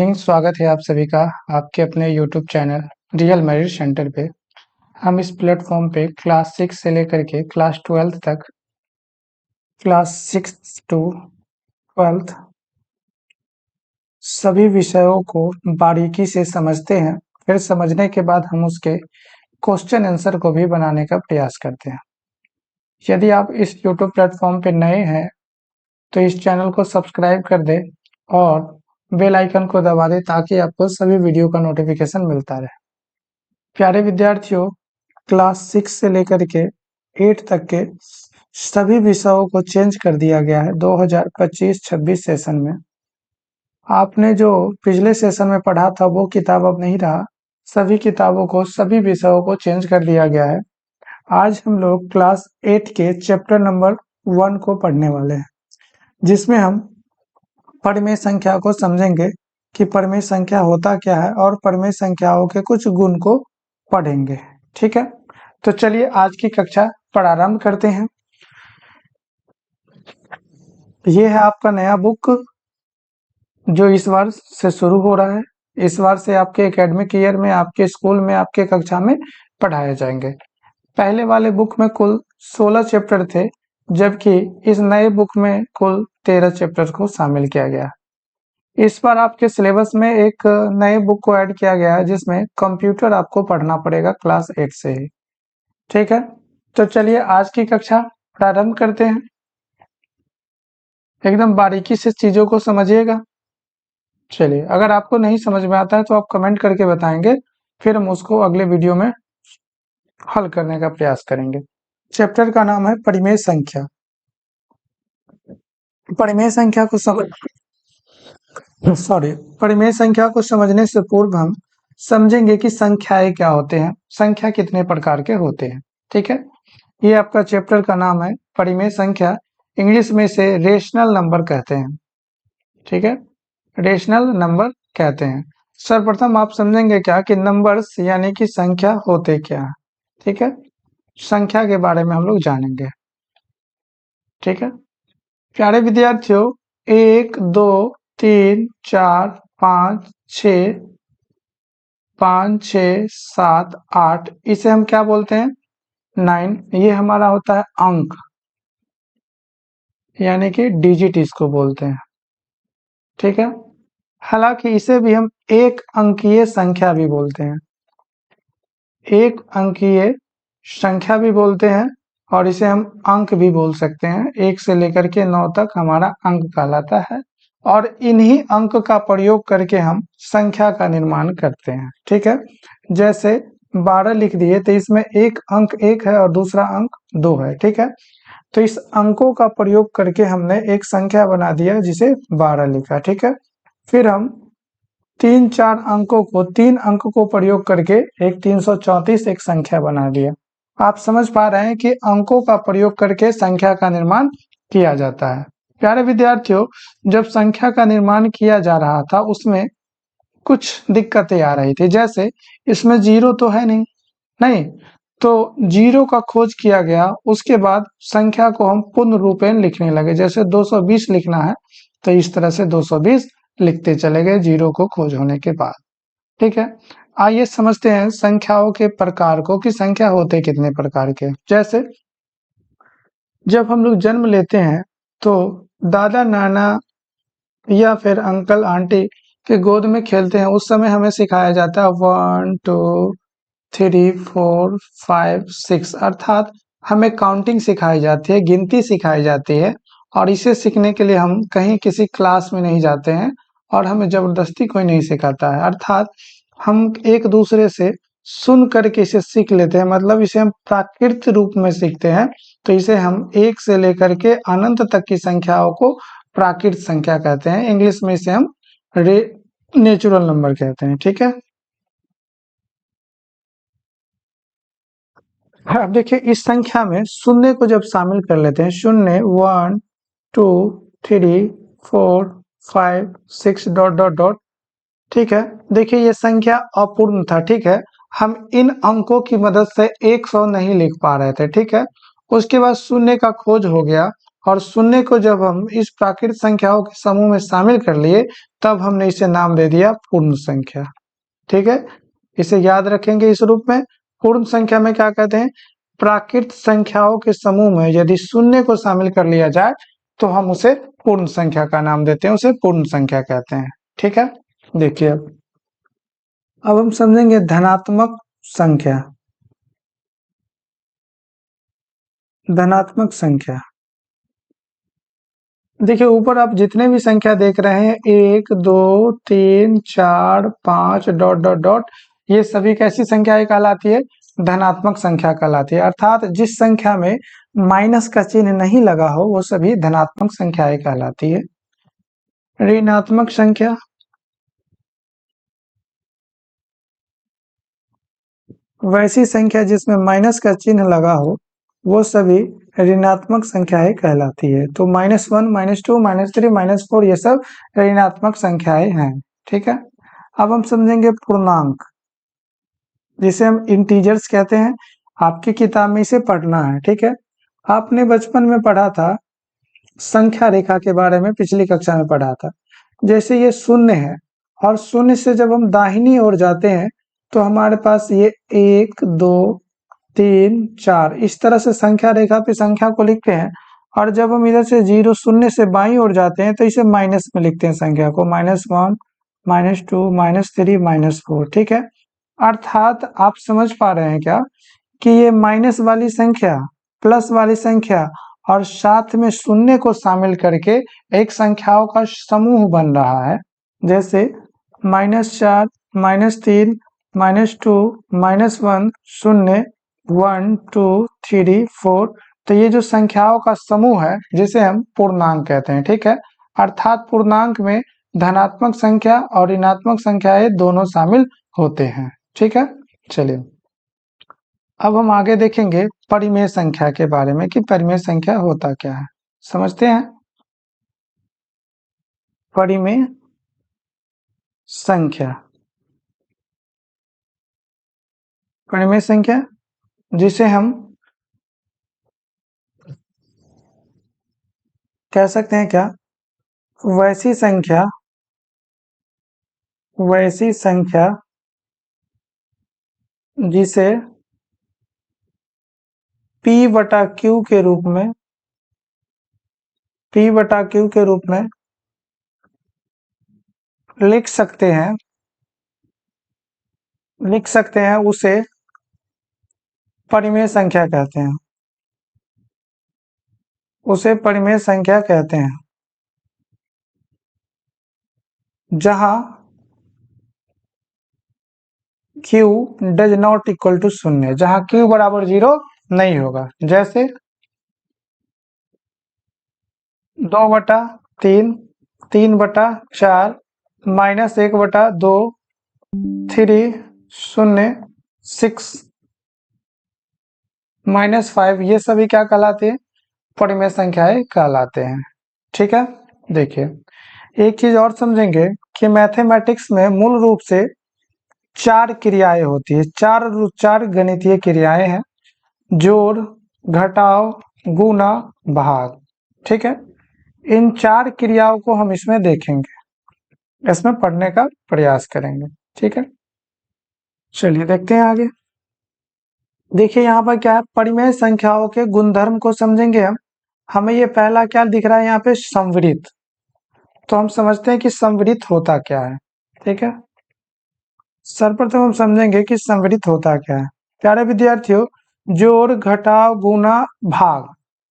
Morning, स्वागत है आप सभी का आपके अपने YouTube channel real merit centre पे। हम इस प्लेटफॉर्म पे क्लास 6 से लेकर के क्लास 12 तक, क्लास 6 टू 12 सभी विषयों को बारीकी से समझते हैं। फिर समझने के बाद हम उसके क्वेश्चन आंसर को भी बनाने का प्रयास करते हैं। यदि आप इस यूट्यूब प्लेटफॉर्म पे नए हैं तो इस चैनल को सब्सक्राइब कर दें और बेल आइकन को दबा दें ताकि आपको सभी वीडियो का नोटिफिकेशन मिलता रहे। प्यारे विद्यार्थियों, क्लास 6 से लेकर के 8 तक के सभी विषयों को चेंज कर दिया गया है 2025-26 सेशन में। आपने जो पिछले सेशन में पढ़ा था वो किताब अब नहीं रहा। सभी किताबों को, सभी विषयों को चेंज कर दिया गया है। आज हम लोग क्लास 8 के चैप्टर नंबर 1 को पढ़ने वाले हैं, जिसमें हम परिमेय संख्या को समझेंगे कि परिमेय संख्या होता क्या है और परिमेय संख्याओं के कुछ गुण को पढ़ेंगे। ठीक है, तो चलिए आज की कक्षा प्रारंभ करते हैं। ये है आपका नया बुक जो इस बार से शुरू हो रहा है। इस बार से आपके एकेडमिक ईयर में, आपके स्कूल में, आपके कक्षा में पढ़ाए जाएंगे। पहले वाले बुक में कुल 16 चैप्टर थे, जबकि इस नए बुक में कुल 13 चैप्टर को शामिल किया गया। इस बार आपके सिलेबस में एक नए बुक को ऐड किया गया है जिसमें कंप्यूटर आपको पढ़ना पड़ेगा क्लास 8 से ही। ठीक है, तो चलिए आज की कक्षा प्रारंभ करते हैं। एकदम बारीकी से चीजों को समझिएगा। चलिए, अगर आपको नहीं समझ में आता है तो आप कमेंट करके बताएंगे, फिर हम उसको अगले वीडियो में हल करने का प्रयास करेंगे। चैप्टर का नाम है परिमेय संख्या। परिमेय संख्या को परिमेय संख्या को समझने से पूर्व हम समझेंगे कि संख्याएं क्या होते हैं, संख्या कितने प्रकार के होते हैं। ठीक है, ये आपका चैप्टर का नाम है परिमेय संख्या। इंग्लिश में इसे रेशनल नंबर कहते हैं। ठीक है, रेशनल नंबर कहते हैं। सर्वप्रथम आप समझेंगे क्या कि नंबर्स यानी कि संख्या होते क्या है। ठीक है, संख्या के बारे में हम लोग जानेंगे। ठीक है, प्यारे विद्यार्थियों, 1 2 3 4 5 6 5 6 7 8 इसे हम क्या बोलते हैं? 9। ये हमारा होता है अंक, यानी कि डिजिट इसको बोलते हैं। ठीक है, हालांकि इसे भी हम एक अंकीय संख्या भी बोलते हैं, एक अंकीय संख्या भी बोलते हैं, और इसे हम अंक भी बोल सकते हैं। 1 से लेकर के 9 तक हमारा अंक कहलाता है, और इन्हीं अंक का प्रयोग करके हम संख्या का निर्माण करते हैं। ठीक है, जैसे 12 लिख दिए तो इसमें एक अंक 1 है और दूसरा अंक 2 है। ठीक है, तो इस अंकों का प्रयोग करके हमने एक संख्या बना दिया जिसे 12 लिखा। ठीक है, फिर हम 3 अंक को प्रयोग करके एक 334 एक संख्या बना दिया। आप समझ पा रहे हैं कि अंकों का प्रयोग करके संख्या का निर्माण किया जाता है। प्यारे विद्यार्थियों, जब संख्या का निर्माण किया जा रहा था उसमें कुछ दिक्कतें आ रही थी। जैसे इसमें जीरो तो है नहीं, तो जीरो का खोज किया गया। उसके बाद संख्या को हम पूर्ण रूपेण लिखने लगे। जैसे 220 लिखना है तो इस तरह से 220 लिखते चले गए जीरो को खोज होने के बाद। ठीक है, आइए समझते हैं संख्याओं के प्रकार को कि संख्या होते कितने प्रकार के। जैसे जब हम लोग जन्म लेते हैं तो दादा नाना या फिर अंकल आंटी के गोद में खेलते हैं, उस समय हमें सिखाया जाता है 1 2 3 4 5 6, अर्थात हमें काउंटिंग सिखाई जाती है, गिनती सिखाई जाती है। और इसे सीखने के लिए हम कहीं किसी क्लास में नहीं जाते हैं और हमें जबरदस्ती कोई नहीं सिखाता है, अर्थात हम एक दूसरे से सुन करके इसे सीख लेते हैं। मतलब इसे हम प्राकृत रूप में सीखते हैं। तो इसे हम 1 से लेकर के अनंत तक की संख्याओं को प्राकृत संख्या कहते हैं। इंग्लिश में इसे हम नेचुरल नंबर कहते हैं। ठीक है, अब देखिए इस संख्या में शून्य को जब शामिल कर लेते हैं, शून्य 1 2 3 4 5 6 डॉट डॉट डॉट। ठीक है, देखिए ये संख्या अपूर्ण था। ठीक है, हम इन अंकों की मदद से 100 नहीं लिख पा रहे थे। ठीक है, उसके बाद शून्य का खोज हो गया और शून्य को जब हम इस प्राकृत संख्याओं के समूह में शामिल कर लिए, तब हमने इसे नाम दे दिया पूर्ण संख्या। ठीक है, इसे याद रखेंगे इस रूप में। पूर्ण संख्या में क्या कहते हैं? प्राकृत संख्याओं के समूह में यदि शून्य को शामिल कर लिया जाए तो हम उसे पूर्ण संख्या का नाम देते हैं, उसे पूर्ण संख्या कहते हैं। ठीक है, देखिए अब हम समझेंगे धनात्मक संख्या। धनात्मक संख्या, देखिए ऊपर आप जितने भी संख्या देख रहे हैं 1 2 3 4 5 डॉट डॉट डॉट, ये सभी कैसी संख्याएं कहलाती है? धनात्मक संख्या कहलाती है। अर्थात जिस संख्या में माइनस का चिन्ह नहीं लगा हो वो सभी धनात्मक संख्याएं कहलाती है। ऋणात्मक संख्या, वैसी संख्या जिसमें माइनस का चिन्ह लगा हो वो सभी ऋणात्मक संख्याएं कहलाती है। तो -1, -2, -3, -4 ये सब ऋणात्मक संख्याएं हैं। ठीक है, अब हम समझेंगे पूर्णांक, जिसे हम इंटीजर्स कहते हैं। आपकी किताब में इसे पढ़ना है। ठीक है, आपने बचपन में पढ़ा था संख्या रेखा के बारे में, पिछली कक्षा में पढ़ा था। जैसे ये शून्य है और शून्य से जब हम दाहिनी ओर जाते हैं तो हमारे पास ये 1 2 3 4 इस तरह से संख्या रेखा पे संख्या को लिखते हैं। और जब हम इधर से 0 शून्य से बाईं ओर जाते हैं तो इसे माइनस में लिखते हैं संख्या को, -1 -2 -3 -4। ठीक है, अर्थात आप समझ पा रहे हैं क्या कि ये माइनस वाली संख्या, प्लस वाली संख्या और साथ में शून्य को शामिल करके एक संख्याओं का समूह बन रहा है। जैसे -4 -3 -2 -1 0 1 2 3 4, तो ये जो संख्याओं का समूह है जिसे हम पूर्णांक कहते हैं। ठीक है, अर्थात पूर्णांक में धनात्मक संख्या और ऋणात्मक संख्याएं दोनों शामिल होते हैं। ठीक है, चलिए अब हम आगे देखेंगे परिमेय संख्या के बारे में कि परिमेय संख्या होता क्या है, समझते हैं। परिमेय संख्या, परिमेय संख्या जिसे हम कह सकते हैं क्या? वैसी संख्या, वैसी संख्या जिसे P बटा Q के रूप में, P बटा Q के रूप में लिख सकते हैं, उसे परिमेय संख्या कहते हैं, उसे परिमेय संख्या कहते हैं। जहां Q does not equal to 0, जहां Q बराबर 0 नहीं होगा। जैसे 2/3, 3/4, -1/2, 3 0 6 -5, ये सभी क्या कहलाते हैं? परिमेय संख्याएं कहलाते हैं। ठीक है, देखिए एक चीज और समझेंगे कि मैथमेटिक्स में मूल रूप से 4 क्रियाएं होती है, चार गणितीय क्रियाएं हैं, जोड़, घटाव, गुणा, भाग। ठीक है, इन 4 क्रियाओं को हम इसमें देखेंगे, इसमें पढ़ने का प्रयास करेंगे। ठीक है, चलिए देखते हैं आगे। देखिए यहाँ पर क्या है, परिमेय संख्याओं के गुणधर्म को समझेंगे हम। हमें ये पहला क्या दिख रहा है यहाँ पे? संवृत। तो हम समझते हैं कि संवृत होता क्या है। ठीक है, सर्वप्रथम हम समझेंगे कि संवृत होता क्या है। प्यारे विद्यार्थियों, जोड़, घटाव, गुणा, भाग।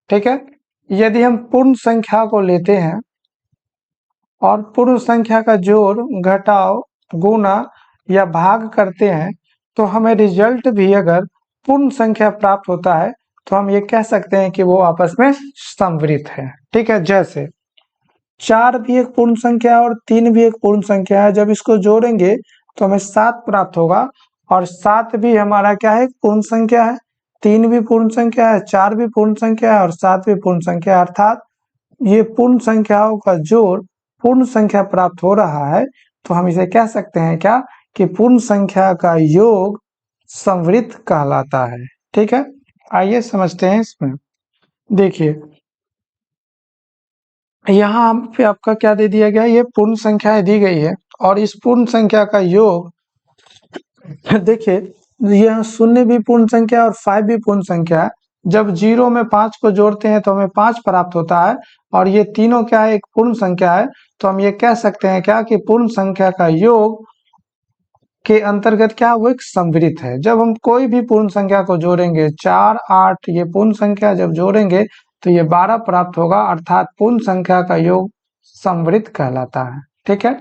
ठीक है, यदि हम पूर्ण संख्या को लेते हैं और पूर्ण संख्या का जोड़, घटाव, गुणा या भाग करते हैं तो हमें रिजल्ट भी अगर पूर्ण संख्या प्राप्त होता है तो हम ये कह सकते हैं कि वो आपस में संवृत है। ठीक है, जैसे 4 भी एक पूर्ण संख्या है और 3 भी एक पूर्ण संख्या है। जब इसको जोड़ेंगे तो हमें 7 प्राप्त होगा और 7 भी हमारा क्या है? पूर्ण संख्या है। 3 भी पूर्ण संख्या है, 4 भी पूर्ण संख्या है और 7 भी पूर्ण संख्या है। अर्थात ये पूर्ण संख्याओं का जोड़ पूर्ण संख्या प्राप्त हो रहा है, तो हम इसे कह सकते हैं क्या कि पूर्ण संख्या का योग संवृत कहलाता है। ठीक है, आइए समझते हैं इसमें। देखिए यहाँ पे आपका क्या दे दिया गया है, ये पूर्ण संख्याएं दी गई है और इस पूर्ण संख्या का योग देखिए, यह शून्य भी पूर्ण संख्या और 5 भी पूर्ण संख्या है। जब 0 में 5 को जोड़ते हैं तो हमें 5 प्राप्त होता है और ये तीनों क्या है, एक पूर्ण संख्या है। तो हम ये कह सकते हैं क्या कि पूर्ण संख्या का योग के अंतर्गत क्या वो एक संवृत है। जब हम कोई भी पूर्ण संख्या को जोड़ेंगे, 4, 8 ये पूर्ण संख्या जब जोड़ेंगे तो ये 12 प्राप्त होगा, अर्थात पूर्ण संख्या का योग संवृत कहलाता है। ठीक है।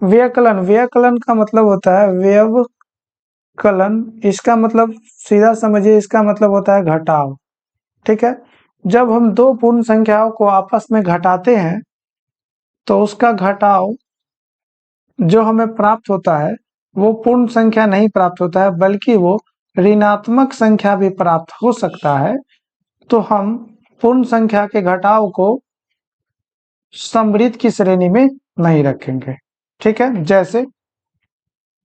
व्यकलन, व्यकलन का मतलब होता है व्यवकलन। इसका मतलब सीधा समझिए, इसका मतलब होता है घटाव। ठीक है। जब हम दो पूर्ण संख्याओं को आपस में घटाते हैं तो उसका घटाव जो हमें प्राप्त होता है वो पूर्ण संख्या नहीं प्राप्त होता है, बल्कि वो ऋणात्मक संख्या भी प्राप्त हो सकता है। तो हम पूर्ण संख्या के घटाव को समृद्ध की श्रेणी में नहीं रखेंगे। ठीक है। जैसे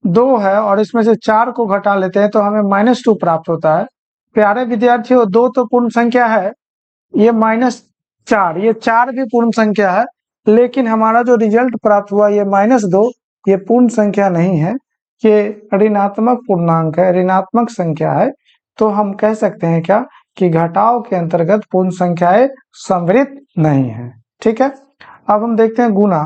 2 है और इसमें से 4 को घटा लेते हैं तो हमें -2 प्राप्त होता है। प्यारे विद्यार्थियों, 2 तो पूर्ण संख्या है, ये -4, ये 4 भी पूर्ण संख्या है, लेकिन हमारा जो रिजल्ट प्राप्त हुआ ये -2, ये पूर्ण संख्या नहीं है, ये ऋणात्मक पूर्णांक है, ऋणात्मक संख्या है। तो हम कह सकते हैं क्या कि घटाव के अंतर्गत पूर्ण संख्याएं समृद्ध नहीं है। ठीक है। अब हम देखते हैं गुणा।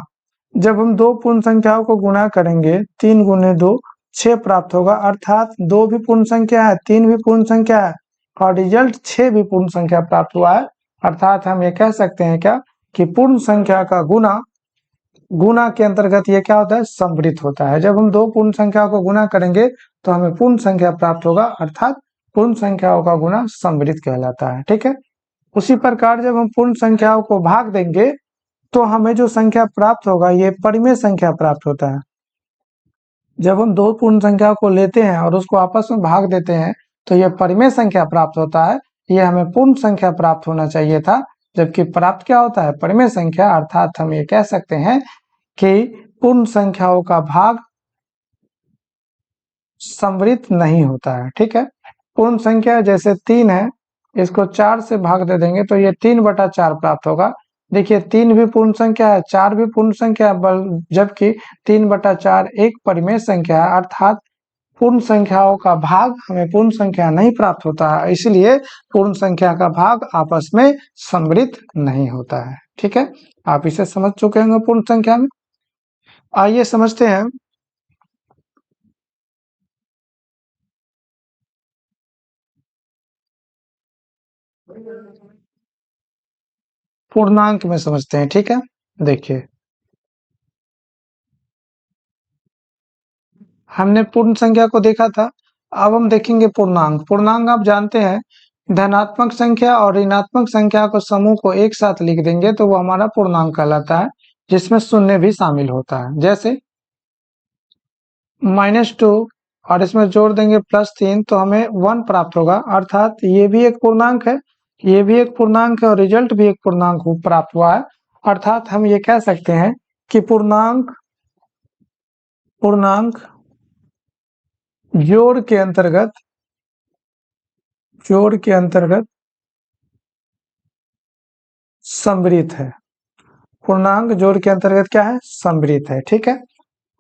जब हम दो पूर्ण संख्याओं को गुणा करेंगे, 3 गुने 2 6 प्राप्त होगा, अर्थात 2 भी पूर्ण संख्या है, 3 भी पूर्ण संख्या है और रिजल्ट 6 भी पूर्ण संख्या प्राप्त हुआ है। अर्थात हम ये कह सकते हैं क्या कि पूर्ण संख्या का गुणा, गुणा के अंतर्गत ये क्या होता है, समृद्ध होता है। जब हम दो पूर्ण संख्या को गुणा करेंगे तो हमें पूर्ण संख्या प्राप्त होगा, अर्थात पूर्ण संख्याओं का गुणा समृद्ध कहलाता है। ठीक है। उसी प्रकार जब हम पूर्ण संख्याओं को भाग देंगे तो हमें जो संख्या प्राप्त होगा ये परिमेय संख्या प्राप्त होता है। जब हम दो पूर्ण संख्या को लेते हैं और उसको आपस में भाग देते हैं तो यह परिमेय संख्या प्राप्त होता है। ये हमें पूर्ण संख्या प्राप्त होना चाहिए था, जबकि प्राप्त क्या होता है, परिमेय संख्या। अर्थात हम ये कह सकते हैं कि पूर्ण संख्याओं का भाग समृद्ध नहीं होता है। ठीक है। पूर्ण संख्या जैसे 3 है, इसको 4 से भाग दे देंगे तो ये 3/4 प्राप्त होगा। देखिए 3 भी पूर्ण संख्या है, 4 भी पूर्ण संख्या है, जबकि 3/4 एक परिमेय संख्या है, अर्थात पूर्ण संख्याओं का भाग हमें पूर्ण संख्या नहीं प्राप्त होता है, इसलिए पूर्ण संख्या का भाग आपस में समृद्ध नहीं होता है। ठीक है। आप इसे समझ चुके होंगे पूर्ण संख्या में। आइए समझते हैं पूर्णांक में, समझते हैं। ठीक है। देखिए, हमने पूर्ण संख्या को देखा था, अब हम देखेंगे पूर्णांक। पूर्णांक आप जानते हैं, धनात्मक संख्या और ऋणात्मक संख्या को समूह को एक साथ लिख देंगे तो वो हमारा पूर्णांक कहलाता है, जिसमें शून्य भी शामिल होता है। जैसे -2 और इसमें जोड़ देंगे +3 तो हमें 1 प्राप्त होगा, अर्थात ये भी एक पूर्णांक है, ये भी एक पूर्णांक है और रिजल्ट भी एक पूर्णांक प्राप्त हुआ है। अर्थात हम ये कह सकते हैं कि पूर्णांक पूर्णांक जोड़ के अंतर्गत समृद्ध है। पूर्णांक जोड़ के अंतर्गत क्या है, समृद्ध है। ठीक है।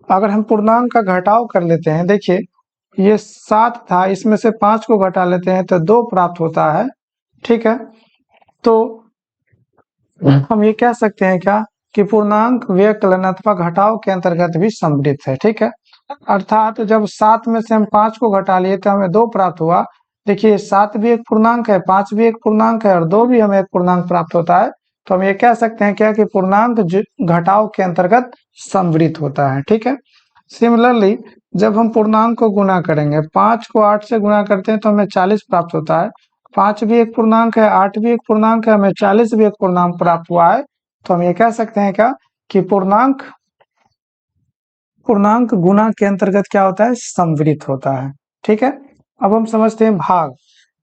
अगर हम पूर्णांक का घटाव कर लेते हैं, देखिए ये 7 था, इसमें से 5 को घटा लेते हैं तो 2 प्राप्त होता है। ठीक है। तो हम ये कह सकते हैं क्या कि पूर्णांक व्यकलन अथवा घटाव के अंतर्गत भी समृद्ध है। ठीक है। अर्थात जब 7 में से हम 5 को घटा लिए तो हमें 2 प्राप्त हुआ। देखिए 7 भी एक पूर्णांक है, 5 भी एक पूर्णांक है और 2 भी हमें एक पूर्णांक प्राप्त होता है। तो हम ये कह सकते हैं क्या कि पूर्णांक घटाव के अंतर्गत समृद्ध होता है। ठीक है। सिमिलरली जब हम पूर्णांक को गुणा करेंगे, 5 को 8 से गुणा करते हैं तो हमें 40 प्राप्त होता है। 5 भी एक पूर्णांक है, 8 भी एक पूर्णांक है, हमें 40 भी एक पूर्णांक प्राप्त हुआ है। तो हम ये कह सकते हैं क्या कि पूर्णांक गुणा के अंतर्गत क्या होता है, समृद्ध होता है। ठीक है। अब हम समझते हैं भाग।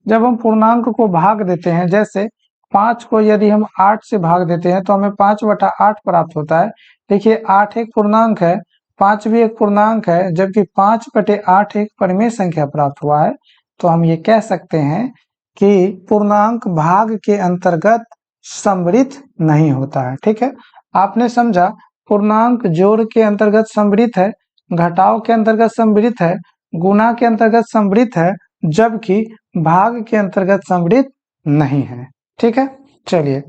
जब हम पूर्णांक को भाग देते हैं, जैसे 5 को यदि हम 8 से भाग देते हैं तो हमें 5/8 प्राप्त होता है। देखिए 8 एक पूर्णांक है, 5 भी एक पूर्णांक है, जबकि 5/8 एक परिमेय संख्या प्राप्त हुआ है। तो हम ये कह सकते हैं कि पूर्णांक भाग के अंतर्गत सम्मिलित नहीं होता है। ठीक है, आपने समझा पूर्णांक जोड़ के अंतर्गत सम्मिलित है, घटाव के अंतर्गत सम्मिलित है, गुणा के अंतर्गत सम्मिलित है, जबकि भाग के अंतर्गत सम्मिलित नहीं है। ठीक है, चलिए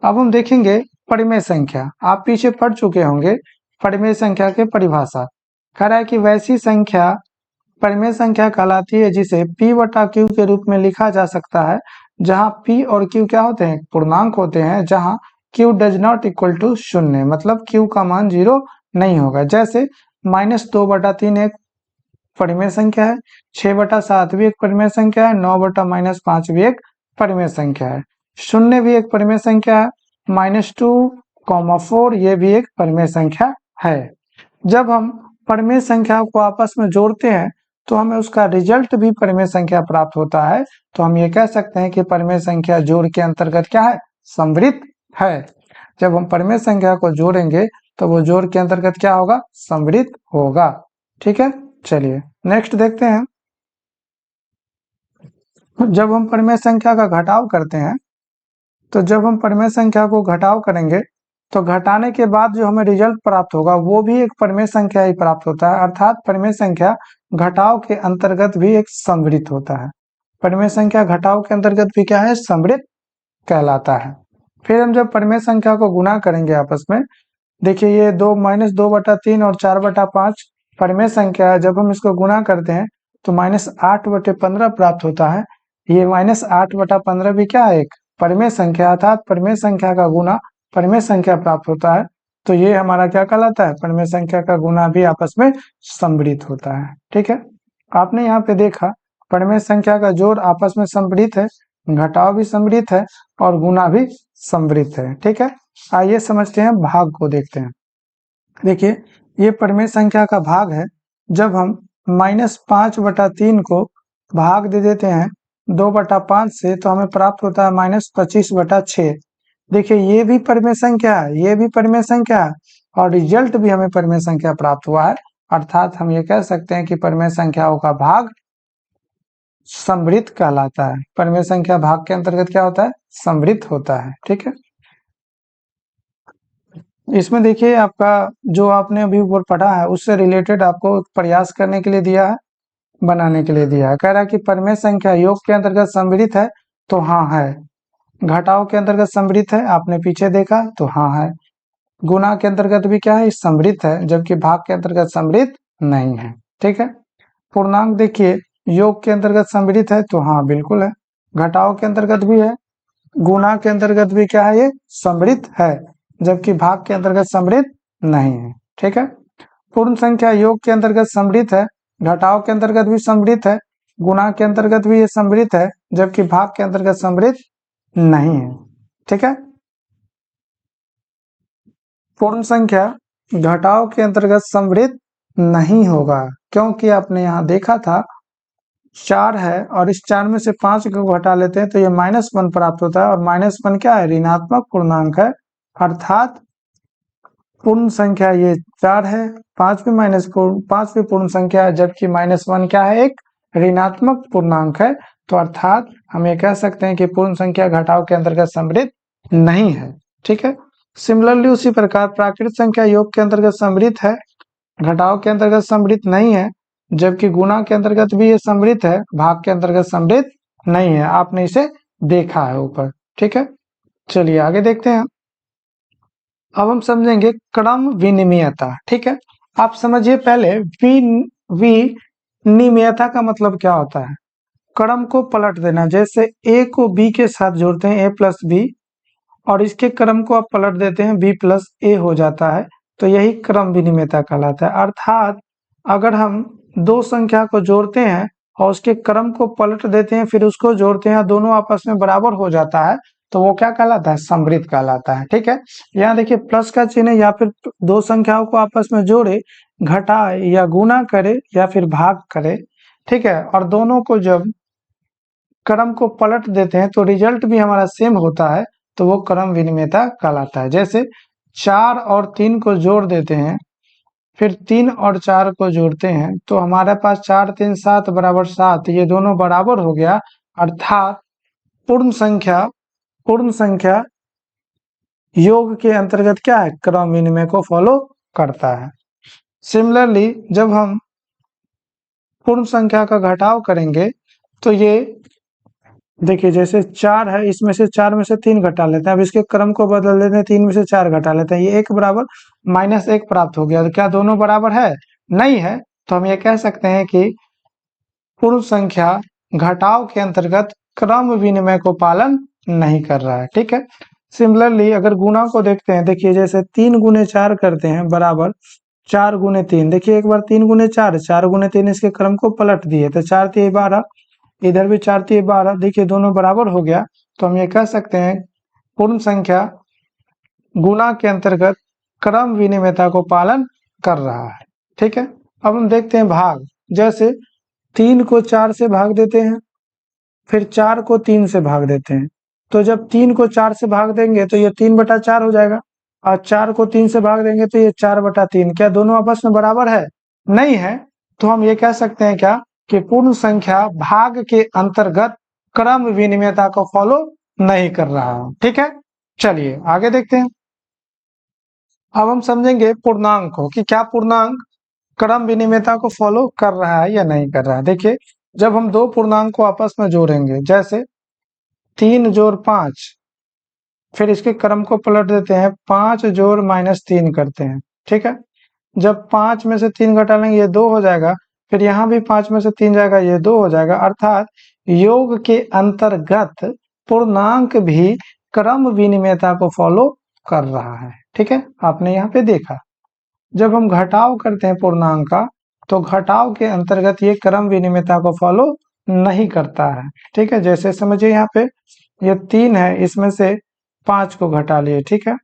अब हम देखेंगे परिमेय संख्या। आप पीछे पढ़ चुके होंगे परिमेय संख्या की परिभाषा। कह रहा है कि वैसी संख्या परिमेय संख्या कहलाती है जिसे p बटा q के रूप में लिखा जा सकता है, जहां p और q क्या होते हैं, पूर्णांक होते हैं, जहां q does not equal to 0, मतलब q का मान 0 नहीं होगा। जैसे -2/3 एक परिमेय संख्या है, 6/7 भी एक परिमेय संख्या है, 9/-5 भी एक परिमेय संख्या है, 0 भी एक परिमेय संख्या है, -2, 4 ये भी एक परिमेय संख्या है। जब हम परिमेय संख्या को आपस में जोड़ते हैं तो हमें उसका रिजल्ट भी परिमेय संख्या प्राप्त होता है। तो हम ये कह सकते हैं कि परिमेय संख्या जोड़ के अंतर्गत क्या है, सम्मिलित है। जब हम परिमेय संख्या को जोड़ेंगे तो वो जोड़ के अंतर्गत क्या होगा, सम्मिलित होगा। ठीक है, चलिए नेक्स्ट देखते हैं। जब हम परिमेय संख्या का घटाव करते हैं, तो जब हम परिमेय संख्या को घटाव करेंगे तो घटाने के बाद जो हमें रिजल्ट प्राप्त होगा वो भी एक परिमेय संख्या ही प्राप्त होता है, अर्थात परिमेय संख्या घटाव के अंतर्गत भी एक सम्मिलित होता है। परिमेय संख्या घटाव के अंतर्गत भी क्या है, सम्मिलित कहलाता है। फिर हम जब परिमेय संख्या को गुणा करेंगे आपस में, देखिए ये 2-2/3 और 4/5 परिमेय संख्या है। जब हम इसको गुणा करते हैं तो -8/15 प्राप्त होता है। ये -8/15 भी क्या है, एक परिमेय संख्या, अर्थात परिमेय संख्या का गुना परिमेय संख्या प्राप्त होता है। तो ये हमारा क्या कहलाता है, परिमेय संख्या का गुना भी आपस में सम्मिलित होता है। ठीक है, आपने यहाँ पे देखा परिमेय संख्या का जोड़ आपस में सम्मिलित है, घटाव भी सम्मिलित है और गुना भी सम्मिलित है। ठीक है, आइए समझते हैं भाग को, देखते हैं। देखिए ये परिमेय संख्या का भाग है। जब हम -5/3 को भाग दे देते हैं 2/5 से तो हमें प्राप्त होता है -25/6। देखिए ये भी परिमेय संख्या है, ये भी परिमेय संख्या है और रिजल्ट भी हमें परिमेय संख्या प्राप्त हुआ है। अर्थात हम ये कह सकते हैं कि परिमेय संख्याओं का भाग सम्मिलित कहलाता है। परिमेय संख्या भाग के अंतर्गत क्या होता है, सम्मिलित होता है। ठीक है, इसमें देखिए आपका जो आपने अभी ऊपर पढ़ा है उससे रिलेटेड आपको प्रयास करने के लिए दिया है, बनाने के लिए दिया है। कह रहा है कि परिमेय संख्या योग के अंतर्गत सम्मिलित है, तो हाँ है। घटाव के अंतर्गत सम्मिलित है, आपने पीछे देखा, तो हाँ है। गुणा के अंतर्गत भी क्या है, सम्मिलित है, जबकि भाग के अंतर्गत सम्मिलित नहीं है। ठीक है, पूर्णांक देखिए योग के अंतर्गत सम्मिलित है, तो हाँ बिल्कुल है। घटाव के अंतर्गत भी है, गुणा के अंतर्गत भी क्या है, ये सम्मिलित है, जबकि भाग के अंतर्गत सम्मिलित नहीं है। ठीक है, पूर्ण संख्या योग के अंतर्गत सम्मिलित है, घटाव के अंतर्गत भी सम्मिलित है, गुणा के अंतर्गत भी ये सम्मिलित है, जबकि भाग के अंतर्गत सम्मिलित नहीं है। ठीक है, पूर्ण संख्या घटाव के अंतर्गत सम्मिलित नहीं होगा, क्योंकि आपने यहाँ देखा था 4 है और इस 4 में से 5 को घटा लेते हैं तो ये -1 प्राप्त होता है, और -1 क्या है, ऋणात्मक पूर्णांक है। अर्थात पूर्ण संख्या ये 4 है, 5 भी पूर्ण संख्या है, जबकि -1 क्या है, एक ऋणात्मक पूर्णांक है। तो अर्थात हम ये कह सकते हैं कि पूर्ण संख्या घटाव के अंतर्गत सम्मिलित नहीं है। ठीक है, सिमिलरली उसी प्रकार प्राकृत संख्या योग के अंतर्गत सम्मिलित है, घटाव के अंतर्गत सम्मिलित नहीं है, जबकि गुणा के अंतर्गत भी ये सम्मिलित है, भाग के अंतर्गत सम्मिलित नहीं है। आपने इसे देखा है ऊपर। ठीक है, चलिए आगे देखते हैं। अब हम समझेंगे क्रम विनिमयता। ठीक है, आप समझिए पहले विनिमयता का मतलब क्या होता है। क्रम को पलट देना, जैसे a को b के साथ जोड़ते हैं a प्लस बी, और इसके क्रम को आप पलट देते हैं b प्लस a हो जाता है, तो यही क्रम विनिमयता कहलाता है। अर्थात अगर हम दो संख्या को जोड़ते हैं और उसके क्रम को पलट देते हैं फिर उसको जोड़ते हैं, दोनों आपस में बराबर हो जाता है, तो वो क्या कहलाता है, सम्मिलित कहलाता है। ठीक है, यहाँ देखिए प्लस का चिन्ह, या फिर दो संख्याओं को आपस में जोड़े, घटाए या गुना करे या फिर भाग करे। ठीक है, और दोनों को जब क्रम को पलट देते हैं तो रिजल्ट भी हमारा सेम होता है, तो वो क्रम विनिमयता कहलाता है। जैसे 4 और 3 को जोड़ देते हैं, फिर 3 और 4 को जोड़ते हैं, तो हमारे पास 4 3 7 बराबर 7, ये दोनों बराबर हो गया। अर्थात पूर्ण संख्या योग के अंतर्गत क्या है, क्रम विनिमय को फॉलो करता है। सिमिलरली जब हम पूर्ण संख्या का घटाव करेंगे तो ये देखिए जैसे 4 है, इसमें से 4 में से 3 घटा लेते हैं। अब इसके क्रम को बदल देते हैं, 3 में से 4 घटा लेते हैं, ये 1 बराबर -1 प्राप्त हो गया। तो क्या दोनों बराबर है? नहीं है। तो हम ये कह सकते हैं कि पूर्ण संख्या घटाव के अंतर्गत क्रम विनिमय को पालन नहीं कर रहा है। ठीक है। सिमिलरली अगर गुणा को देखते हैं, देखिए जैसे 3 गुने 4 करते हैं बराबर 4 गुने 3। देखिए एक बार 3 गुने 4, 4 गुने 3, इसके क्रम को पलट दिए तो 4 3 12, इधर भी 4 3 12, देखिए दोनों बराबर हो गया। तो हम ये कह सकते हैं पूर्ण संख्या गुणा के अंतर्गत क्रम विनिमयता को पालन कर रहा है। ठीक है। अब हम देखते हैं भाग। जैसे 3 को 4 से भाग देते हैं, फिर 4 को 3 से भाग देते हैं। तो जब 3 को 4 से भाग देंगे तो ये 3/4 हो जाएगा, और 4 को 3 से भाग देंगे तो ये 4/3। क्या दोनों आपस में बराबर है? नहीं है। तो हम ये कह सकते हैं क्या कि पूर्ण संख्या भाग के अंतर्गत क्रम विनिमयता को फॉलो नहीं कर रहा है। ठीक है। चलिए आगे देखते हैं। अब हम समझेंगे पूर्णांक को कि क्या पूर्णांक क्रम विनिमयता को फॉलो कर रहा है या नहीं कर रहा है। देखिए जब हम दो पूर्णांक को आपस में जोड़ेंगे, जैसे 3 जोड़ 5, फिर इसके क्रम को पलट देते हैं, 5 जोड़ -3 करते हैं। ठीक है। जब 5 में से 3 घटा लेंगे ये 2 हो जाएगा, फिर यहाँ भी 5 में से 3 जाएगा, ये 2 हो जाएगा। अर्थात योग के अंतर्गत पूर्णांक भी क्रम विनिमयता को फॉलो कर रहा है। ठीक है। आपने यहाँ पे देखा जब हम घटाव करते हैं पूर्णांक का, तो घटाव के अंतर्गत ये क्रम विनिमयता को फॉलो नहीं करता है। ठीक है। जैसे समझिए यहाँ पे ये 3 है, इसमें से 5 को घटा लिए। ठीक है।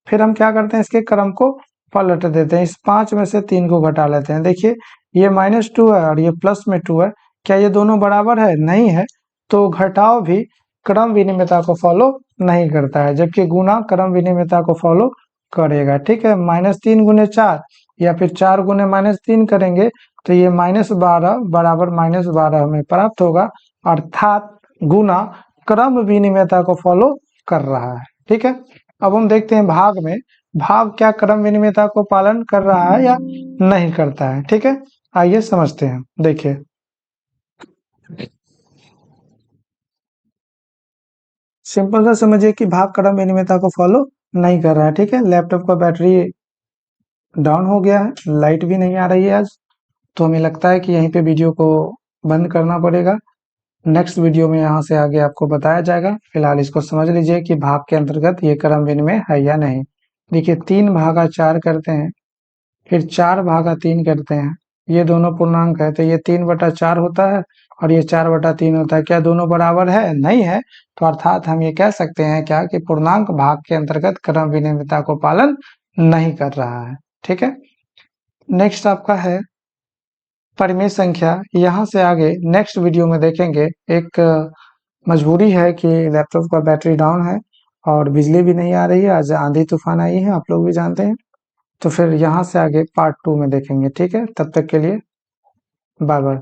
फिर हम क्या करते हैं, इसके क्रम को पलट देते हैं, इस 5 में से 3 को घटा लेते हैं। देखिए ये -2 है और ये +2 है। क्या ये दोनों बराबर है? नहीं है। तो घटाव भी क्रम विनिमयता को फॉलो नहीं करता है, जबकि गुणा क्रम विनिमयता को फॉलो करेगा। ठीक है। -3 गुने 4 या फिर 4 गुने -3 करेंगे तो ये -12 बराबर -12 हमें प्राप्त होगा। अर्थात गुणा क्रम विनिमयता को फॉलो कर रहा है। ठीक है। अब हम देखते हैं भाग में, भाग क्या क्रम विनिमयता को पालन कर रहा है या नहीं करता है। ठीक है। आइए समझते हैं। देखिए सिंपल सा समझिए कि भाग क्रम विनिमयता को फॉलो नहीं कर रहा है। ठीक है। लैपटॉप का बैटरी डाउन हो गया है, लाइट भी नहीं आ रही है आज, तो हमें लगता है कि यहीं पे वीडियो को बंद करना पड़ेगा। नेक्स्ट वीडियो में यहाँ से आगे आपको बताया जाएगा। फिलहाल इसको समझ लीजिए कि भाग के अंतर्गत ये क्रम विनिमय है या नहीं। देखिए 3 भागा 4 करते हैं, फिर 4 भागा 3 करते हैं, ये दोनों पूर्णांक है तो ये 3/4 होता है और ये 4/3 होता है। क्या दोनों बराबर है? नहीं है। तो अर्थात हम ये कह सकते हैं क्या कि पूर्णांक भाग के अंतर्गत क्रम विनिमयता को पालन नहीं कर रहा है। ठीक है। नेक्स्ट आपका है परिमेय संख्या। यहाँ से आगे नेक्स्ट वीडियो में देखेंगे। एक मजबूरी है कि लैपटॉप का बैटरी डाउन है और बिजली भी नहीं आ रही है, आज आंधी तूफान आई है, आप लोग भी जानते हैं। तो फिर यहाँ से आगे पार्ट 2 में देखेंगे। ठीक है। तब तक के लिए बाय बाय।